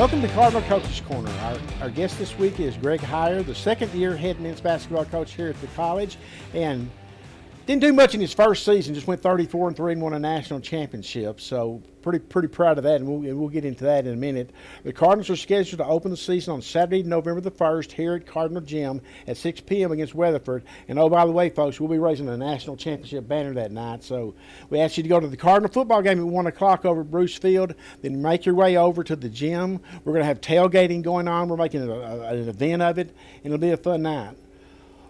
Welcome to Cardinal Coaches Corner. Our guest this week is Greg Heiar, the second-year head men's basketball coach here at the college, and didn't do much in his first season. Just went 34-3 and won a national championship. So pretty proud of that, and we'll get into that in a minute. The Cardinals are scheduled to open the season on Saturday, November the 1st, here at Cardinal Gym at 6 p.m. against Weatherford. And oh, by the way, folks, we'll be raising a national championship banner that night. So we ask you to go to the Cardinal football game at 1 o'clock over at Bruce Field. Then make your way over to the gym. We're going to have tailgating going on. We're making an event of it, and it'll be a fun night.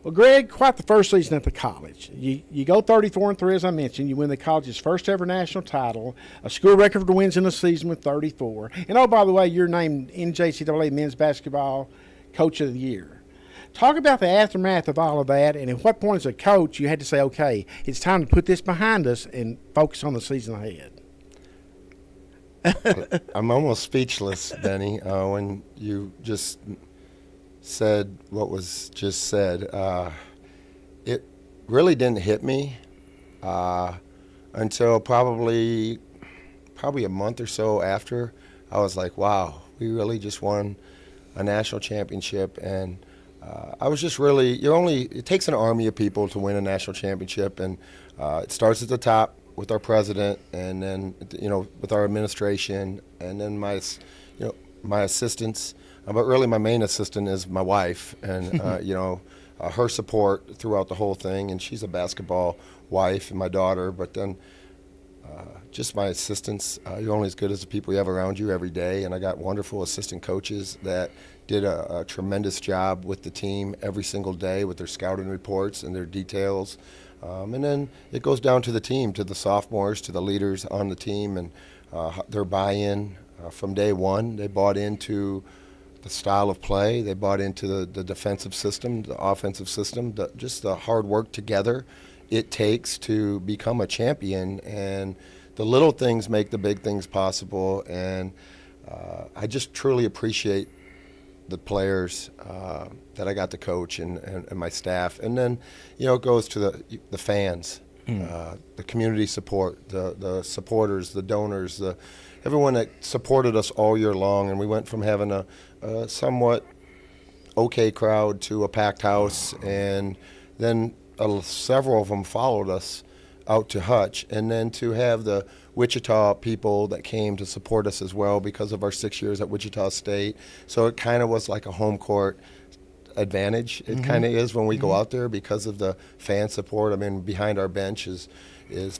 Well, Greg, quite the first season at the college. You go 34-3, as I mentioned. You win the college's first ever national title, a school record for wins in a season with 34. And oh, by the way, you're named NJCAA Men's Basketball Coach of the Year. Talk about the aftermath of all of that, and at what point as a coach you had to say, okay, it's time to put this behind us and focus on the season ahead. I'm almost speechless, Benny, when you just said what was just said. It really didn't hit me until probably a month or so after. I was like, wow, we really just won a national championship. And I was just really, it takes an army of people to win a national championship. And it starts at the top with our president, and then, with our administration, and then my assistants. But really my main assistant is my wife, and her support throughout the whole thing. And she's a basketball wife, and my daughter. But then just my assistants. You're only as good as the people you have around you every day. And I got wonderful assistant coaches that did a tremendous job with the team every single day with their scouting reports and their details. And then it goes down to the team, to the sophomores, to the leaders on the team, and their buy-in from day one. They bought into the style of play. They bought into the defensive system, the offensive system, just the hard work together it takes to become a champion. And the little things make the big things possible. And I just truly appreciate the players that I got to coach and my staff. And then, it goes to the fans, the community support, the supporters, the donors, everyone that supported us all year long. And we went from having a somewhat okay crowd to a packed house, and then several of them followed us out to Hutch, and then to have the Wichita people that came to support us as well because of our 6 years at Wichita State. So it kind of was like a home court advantage. It kind of is when we go out there because of the fan support. I mean, behind our bench is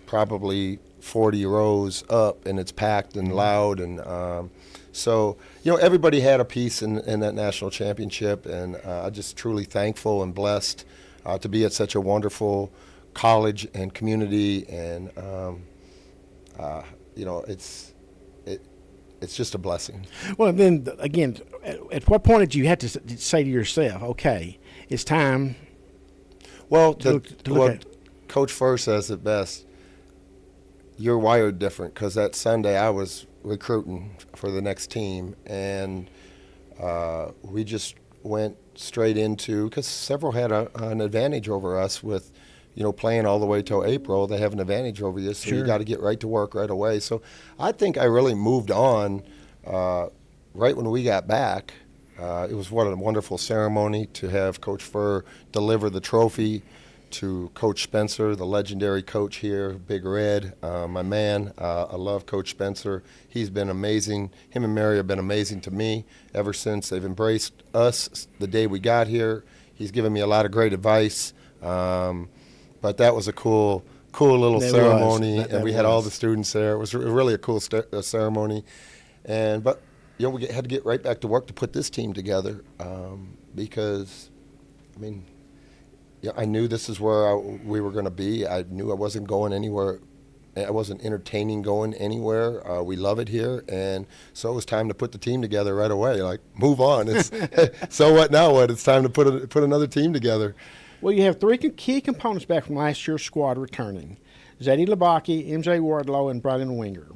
probably 40 rows up, and it's packed and loud. And so, everybody had a piece in that national championship, and I'm just truly thankful and blessed to be at such a wonderful college and community. And, it's just a blessing. Well, then, again, at what point did you have to say to yourself, okay, it's time to look at Coach Furr says it best, you're wired different, because that Sunday I was recruiting for the next team, and we just went straight into, because several had an advantage over us with, playing all the way till April. They have an advantage over you, so Sure. You got to get right to work right away. So I think I really moved on right when we got back. It was what a wonderful ceremony to have Coach Furr deliver the trophy to Coach Spencer, the legendary coach here, Big Red, my man. I love Coach Spencer. He's been amazing. Him and Mary have been amazing to me ever since they've embraced us the day we got here. He's given me a lot of great advice. But that was a cool little ceremony, and we had all the students there. It was really a cool ceremony. But we had to get right back to work to put this team together because, I knew this is where we were going to be. I knew I wasn't going anywhere. I wasn't entertaining going anywhere. We love it here, and so it was time to put the team together right away. Like, move on. So what now? What? It's time to put another team together. Well, you have three key components back from last year's squad returning: Zadie Labaki, MJ Wardlow, and Braden Winger.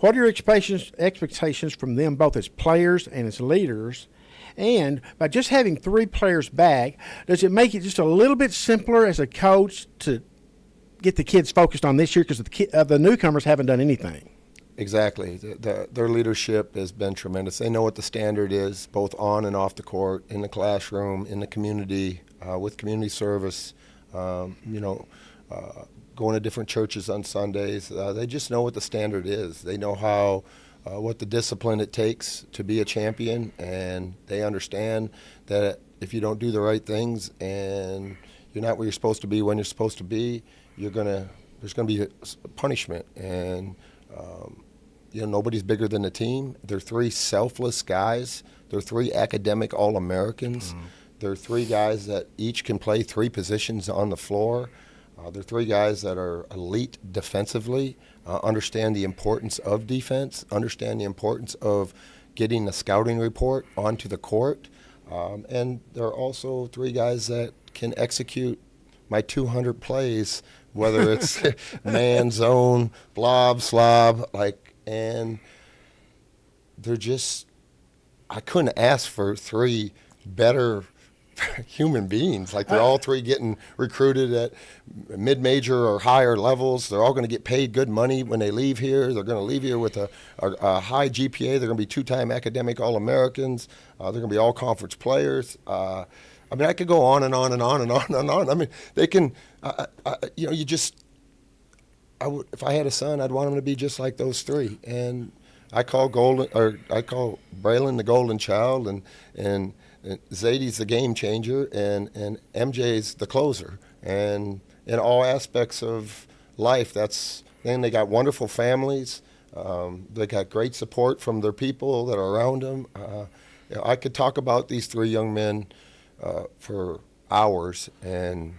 What are your expectations from them both as players and as leaders? And by just having three players back, does it make it just a little bit simpler as a coach to get the kids focused on this year because the newcomers haven't done anything? Exactly. Their leadership has been tremendous. They know what the standard is, both on and off the court, in the classroom, in the community, with community service, you know, going to different churches on Sundays. They just know what the standard is. They know what the discipline it takes to be a champion, and they understand that if you don't do the right things and you're not where you're supposed to be when you're supposed to be, there's going to be a punishment. And nobody's bigger than the team. They're three selfless guys. They're three academic All-Americans. Mm-hmm. They're three guys that each can play three positions on the floor. They're three guys that are elite defensively, understand the importance of defense, understand the importance of getting the scouting report onto the court. And they're also three guys that can execute my 200 plays, whether it's man, zone, blob, slob, and they're just, I couldn't ask for three better human beings. They're all three getting recruited at mid-major or higher levels. They're all going to get paid good money when they leave here. They're going to leave here with a high GPA. They're going to be two-time academic All-Americans. They're going to be all-conference players. I could go on and on and on and on and on. I mean, they can, if I had a son, I'd want him to be just like those three. And I call Braylon the golden child, and Zadie's the game changer, and MJ's the closer. And in all aspects of life, then they got wonderful families. They got great support from their people that are around them. I could talk about these three young men for hours, and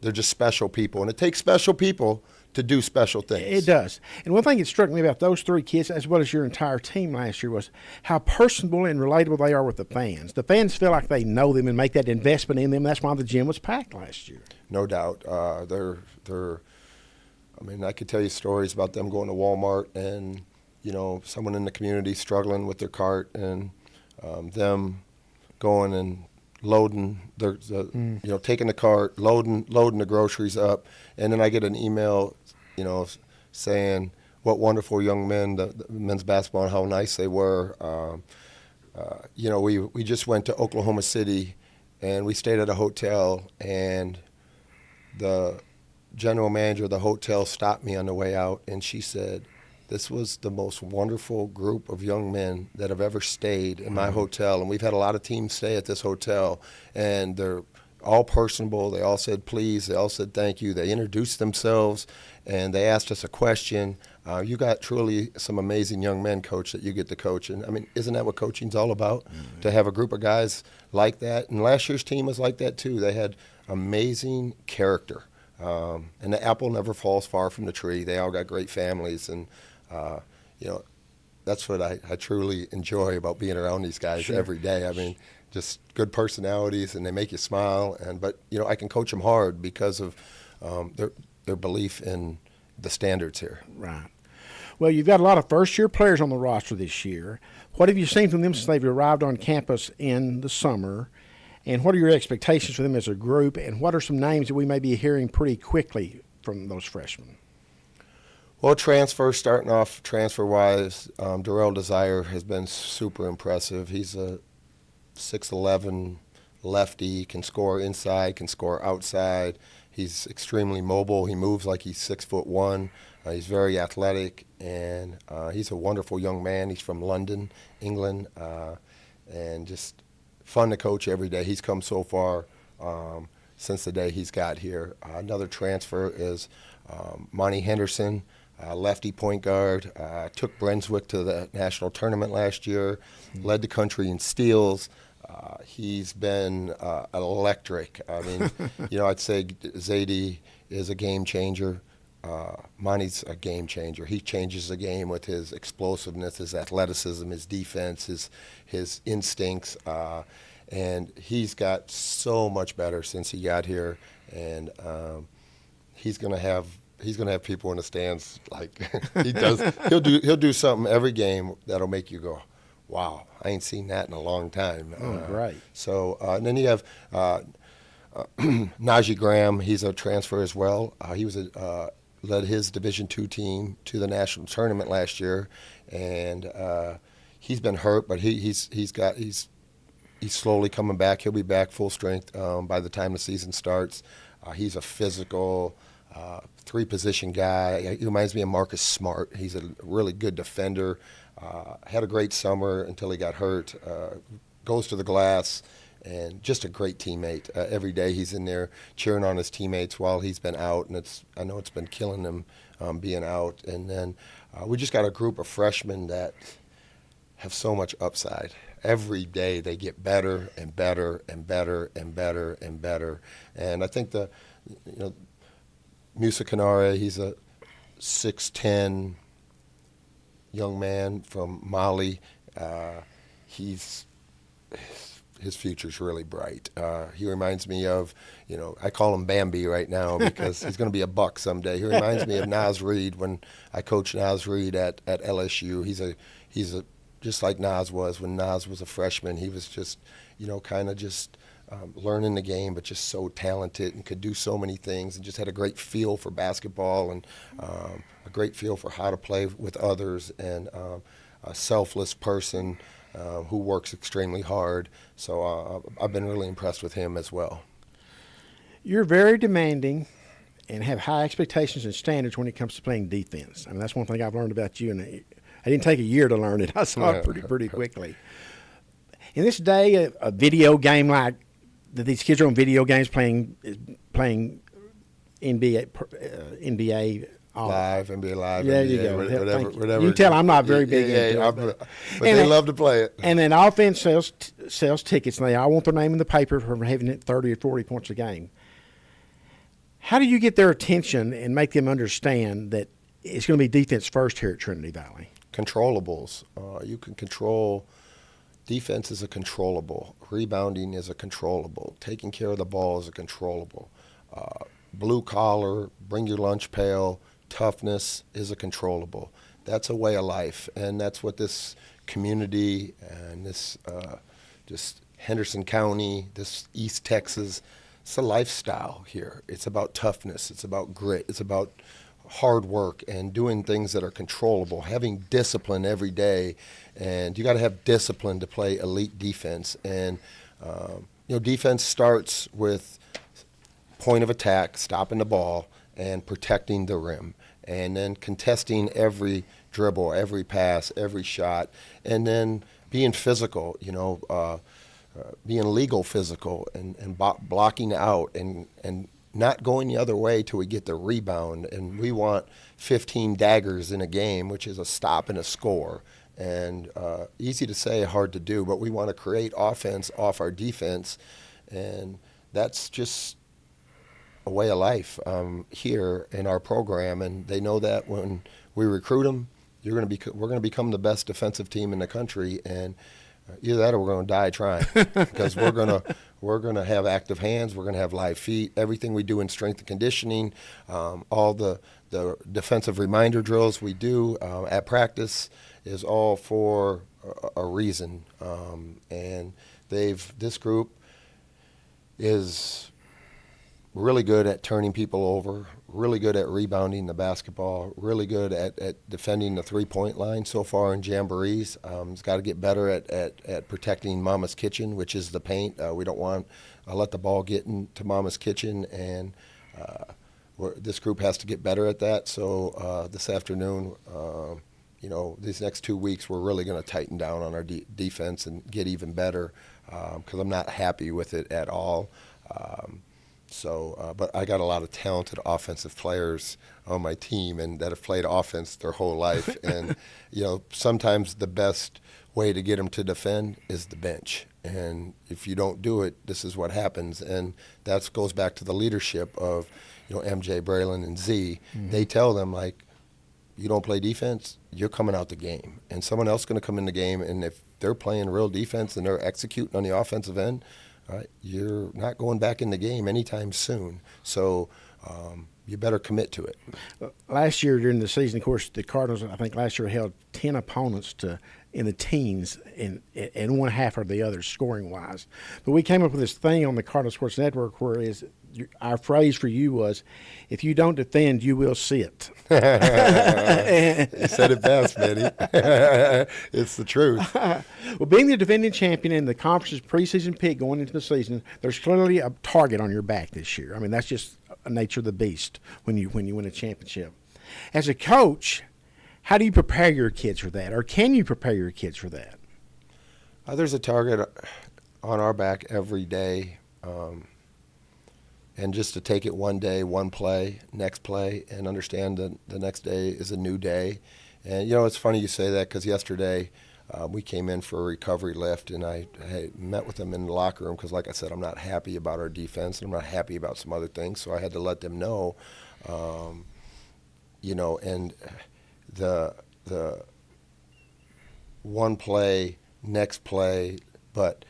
they're just special people. And it takes special people to do special things. It does. And one thing that struck me about those three kids, as well as your entire team last year, was how personable and relatable they are with the fans. The fans feel like they know them and make that investment in them. That's why the gym was packed last year. No doubt. I could tell you stories about them going to Walmart and, someone in the community struggling with their cart, and them going and loading taking the cart, loading the groceries up, and then I get an email, saying what wonderful young men, the men's basketball, and how nice they were. We just went to Oklahoma City, and we stayed at a hotel, and the general manager of the hotel stopped me on the way out, and she said, "This was the most wonderful group of young men that have ever stayed in my hotel." And we've had a lot of teams stay at this hotel, and they're all personable. They all said please. They all said thank you. They introduced themselves, and they asked us a question. You got truly some amazing young men, Coach, that you get to coach. And, isn't that what coaching's all about? Mm-hmm. To have a group of guys like that. And last year's team was like that, too. They had amazing character. And the apple never falls far from the tree. They all got great families, and that's what I truly enjoy about being around these guys every day. Just good personalities, and they make you smile. But I can coach them hard because of their belief in the standards here. Right. Well, you've got a lot of first-year players on the roster this year. What have you seen from them since they've arrived on campus in the summer? And what are your expectations for them as a group? And what are some names that we may be hearing pretty quickly from those freshmen? Well, starting off transfer-wise, Darrell Desire has been super impressive. He's a 6'11" lefty, can score inside, can score outside. He's extremely mobile. He moves like he's 6'1". He's very athletic, and he's a wonderful young man. He's from London, England, and just fun to coach every day. He's come so far since the day he's got here. Another transfer is Monty Henderson, lefty point guard. Took Brunswick to the national tournament last year, led the country in steals. He's been electric. I'd say Zadie is a game changer. Monty's a game changer. He changes the game with his explosiveness, his athleticism, his defense, his instincts, and he's got so much better since he got here. And he's gonna have people in the stands like he does. He'll do something every game that'll make you go, wow, I ain't seen that in a long time. Right. So and then you have Najee Graham. He's a transfer as well. He was led his Division II team to the national tournament last year, and he's been hurt, but he's slowly coming back. He'll be back full strength by the time the season starts. He's a physical, three-position guy. He reminds me of Marcus Smart. He's a really good defender. Had a great summer until he got hurt. Goes to the glass, and just a great teammate. Every day he's in there cheering on his teammates while he's been out, and I know it's been killing him being out. And then we just got a group of freshmen that have so much upside. Every day they get better and better and better and better and better. And I think Musa Kanare, he's a 6'10" young man from Mali. His future's really bright. He reminds me of, I call him Bambi right now because he's going to be a buck someday. He reminds me of Naz Reid when I coached Naz Reid at LSU. He's just like Naz was when Naz was a freshman. He was just, kind of just learning the game, but just so talented and could do so many things, and just had a great feel for basketball and a great feel for how to play with others, and a selfless person who works extremely hard. So I've been really impressed with him as well. You're very demanding and have high expectations and standards when it comes to playing defense. I mean, that's one thing I've learned about you, and I didn't take a year to learn it. I saw it pretty quickly. In this day, a video game like that, these kids are on video games playing NBA Live, NBA Live. There NBA, you go. Whatever. You can tell I'm not very big into it. But they love to play it. And then offense sells tickets, and they all want their name in the paper for having it 30 or 40 points a game. How do you get their attention and make them understand that it's going to be defense first here at Trinity Valley? Controllables. You can control. Defense is a controllable. Rebounding is a controllable. Taking care of the ball is a controllable. Blue collar, bring your lunch pail, toughness is a controllable. That's a way of life, and that's what this community and this just Henderson County, this East Texas, it's a lifestyle here. It's about toughness. It's about grit. It's about hard work and doing things that are controllable, having discipline every day. And you got to have discipline to play elite defense. And, defense starts with point of attack, stopping the ball, and protecting the rim. And then contesting every dribble, every pass, every shot. And then being physical, being legal physical and blocking out and not going the other way till we get the rebound. And we want 15 daggers in a game, which is a stop and a score. And easy to say, hard to do, but we want to create offense off our defense. And that's just a way of life here in our program. And they know that when we recruit them, we're going to become the best defensive team in the country. And either that or we're going to die trying, because we're going to have active hands, we're going to have live feet. Everything we do in strength and conditioning, all the defensive reminder drills we do at practice is all for a reason. And this group is really good at turning people over, really good at rebounding the basketball, really good at defending the three-point line so far in jamborees. It's got to get better at protecting Mama's Kitchen, which is the paint. We don't want to let the ball get into Mama's Kitchen, and this group has to get better at that. So this afternoon, these next 2 weeks, we're really going to tighten down on our defense and get even better, because I'm not happy with it at all. But I got a lot of talented offensive players on my team and that have played offense their whole life. And, sometimes the best way to get them to defend is the bench. And if you don't do it, this is what happens. And that goes back to the leadership of, MJ, Braylon, and Z. Mm-hmm. They tell them, you don't play defense, you're coming out the game. And someone else is going to come in the game, and if they're playing real defense and they're executing on the offensive end, you're not going back in the game anytime soon. So you better commit to it. Last year during the season, of course, the Cardinals, I think last year, held 10 opponents in the teens and one half of the others scoring-wise. But we came up with this thing on the Cardinal Sports Network where our phrase for you was, if you don't defend, you will sit. You said it best, Benny. It's the truth. Well, being the defending champion and the conference's preseason pick going into the season, there's clearly a target on your back this year. I mean, that's just a nature of the beast when you win a championship. As a coach, how do you prepare your kids for that, or can you prepare your kids for that? There's a target on our back every day, and just to take it one day, one play, next play, and understand that the next day is a new day. And, it's funny you say that, because yesterday we came in for a recovery lift, and I met with them in the locker room because, like I said, I'm not happy about our defense, and I'm not happy about some other things, so I had to let them know, and the one play, next play, but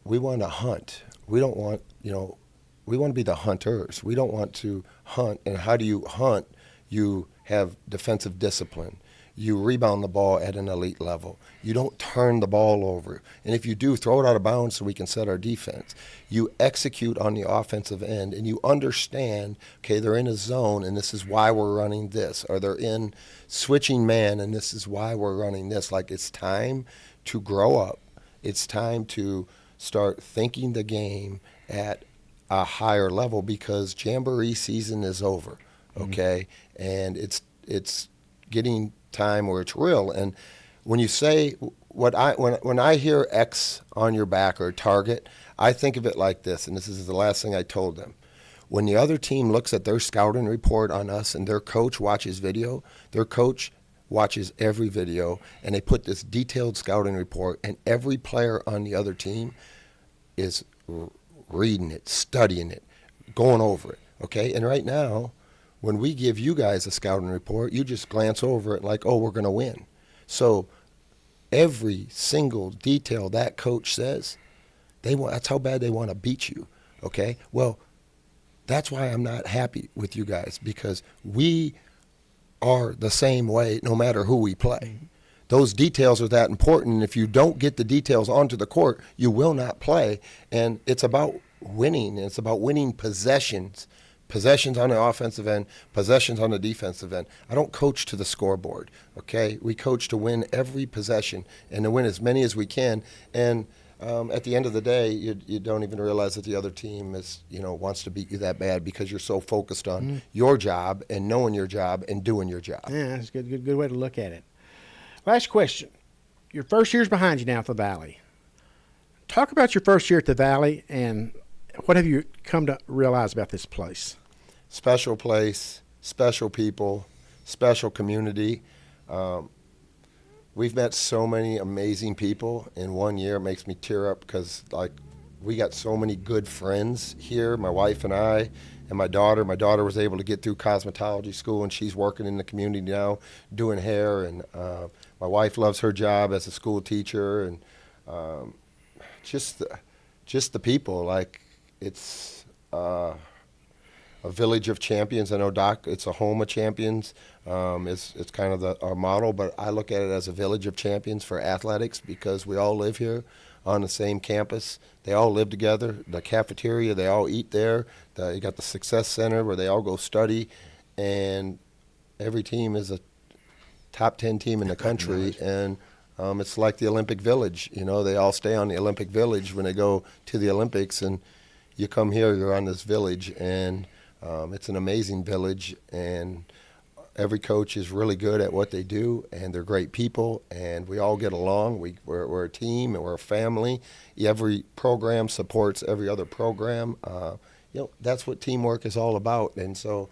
we want to hunt. We don't want, we want to be the hunters. We don't want to hunt. And how do you hunt? You have defensive discipline. You rebound the ball at an elite level. You don't turn the ball over. And if you do, throw it out of bounds so we can set our defense. You execute on the offensive end, and you understand, okay, they're in a zone, and this is why we're running this. Or they're in switching man, and this is why we're running this. Like, it's time to grow up. It's time to start thinking the game at a higher level, because Jamboree season is over, okay? Mm-hmm. And it's getting time where it's real. And when you say when I hear X on your back or target, I think of it like this, and this is the last thing I told them. When the other team looks at their scouting report on us and their coach watches video, their coach watches every video, and they put this detailed scouting report, and every player on the other team is reading it, studying it, going over it, okay? And right now, when we give you guys a scouting report, you just glance over it like, oh, we're going to win. So every single detail that coach says, that's how bad they want to beat you, okay? Well, that's why I'm not happy with you guys, because we are the same way no matter who we play. Mm-hmm. Those details are that important, and if you don't get the details onto the court, you will not play. And it's about winning. It's about winning possessions on the offensive end, possessions on the defensive end. I don't coach to the scoreboard, okay? We coach to win every possession and to win as many as we can. And at the end of the day, you don't even realize that the other team wants to beat you that bad, because you're so focused on your job and knowing your job and doing your job. Yeah, that's a good way to look at it. Last question. Your first year's behind you now at the Valley. Talk about your first year at the Valley, and what have you come to realize about this place? Special place, special people, special community. We've met so many amazing people in 1 year. It makes me tear up, because we got so many good friends here, my wife and I, and my daughter. My daughter was able to get through cosmetology school, and she's working in the community now doing hair. And my wife loves her job as a school teacher. And just the people, it's a village of champions. I know, Doc, it's a home of champions. It's kind of our motto, but I look at it as a village of champions for athletics, because we all live here on the same campus. They all live together. The cafeteria, they all eat there. You got the Success Center where they all go study, and every team is a top 10 team in the country. And it's like the Olympic Village. They all stay on the Olympic Village when they go to the Olympics, and you come here, you're on this village, and it's an amazing village, and every coach is really good at what they do, and they're great people, and we all get along. We're a team, and we're a family. Every program supports every other program. That's what teamwork is all about. And so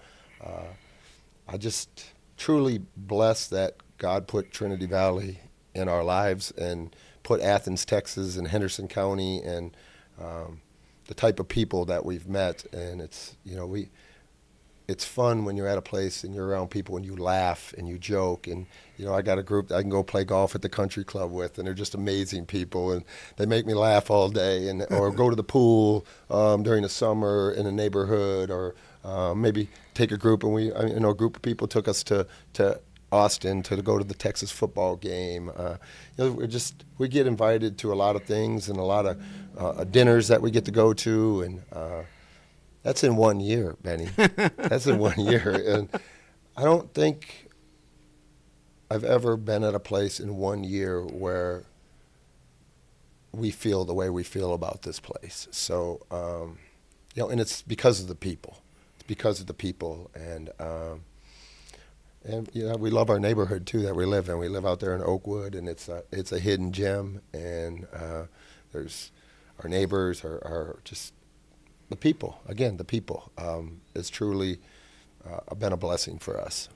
I just truly blessed that God put Trinity Valley in our lives, and put Athens, Texas, and Henderson County, and the type of people that we've met. And it's fun when you're at a place and you're around people and you laugh and you joke. And I got a group that I can go play golf at the country club with, and they're just amazing people, and they make me laugh all day. Or go to the pool during the summer in a neighborhood, or maybe take a group, and a group of people took us to Austin to go to the Texas football game. We get invited to a lot of things, and a lot of dinners that we get to go to, and That's in 1 year, Benny. That's in 1 year. And I don't think I've ever been at a place in 1 year where we feel the way we feel about this place. So, and it's because of the people. It's because of the people. And we love our neighborhood, too, that we live in. We live out there in Oakwood, and it's a hidden gem. And there's our neighbors are just the people. Again, the people. It's truly been a blessing for us.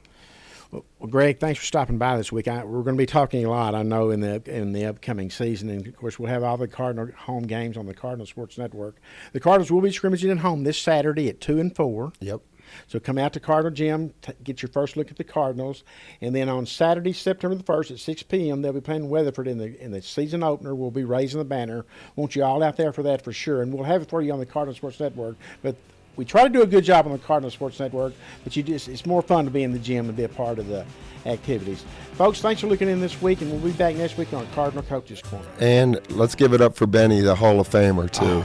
Well, Greg, thanks for stopping by this week. We're going to be talking a lot, I know, in the upcoming season, and of course we'll have all the Cardinal home games on the Cardinal Sports Network. The Cardinals will be scrimmaging at home this Saturday at 2 and 4. Yep. So come out to Cardinal Gym, get your first look at the Cardinals, and then on Saturday, September the 1st at 6 p.m. they'll be playing Weatherford in the season opener. We'll be raising the banner. Want you all out there for that for sure, and we'll have it for you on the Cardinal Sports Network. But we try to do a good job on the Cardinal Sports Network, but it's more fun to be in the gym and be a part of the activities. Folks, thanks for looking in this week, and we'll be back next week on Cardinal Coaches Corner. And let's give it up for Benny, the Hall of Famer, too.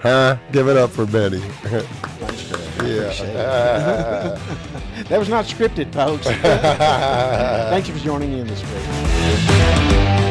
Huh? Give it up for Benny. Thanks, Greg. Yeah. That was not scripted, folks. Thank you for joining in this week.